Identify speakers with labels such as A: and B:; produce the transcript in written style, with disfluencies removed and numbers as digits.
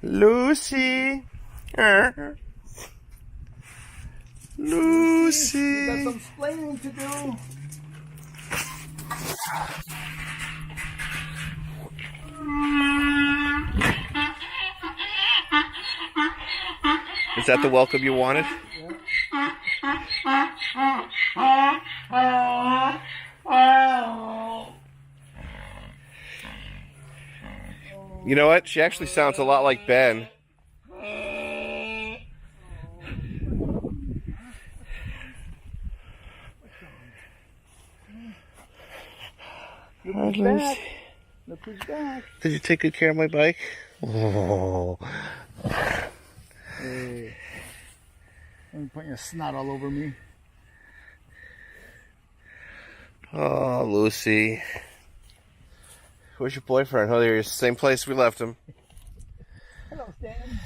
A: Lucy. Lucy.
B: You got some explaining to do.
A: Is that the welcome you wanted? You know what? She actually sounds a lot like Ben.
B: Look who's back. Look who's back.
A: Did you take good care of my bike? Oh.
B: Hey. Don't put your snot all over me.
A: Oh, Lucy. Where's your boyfriend? Oh, you're same place we left him.
B: Hello, Stan.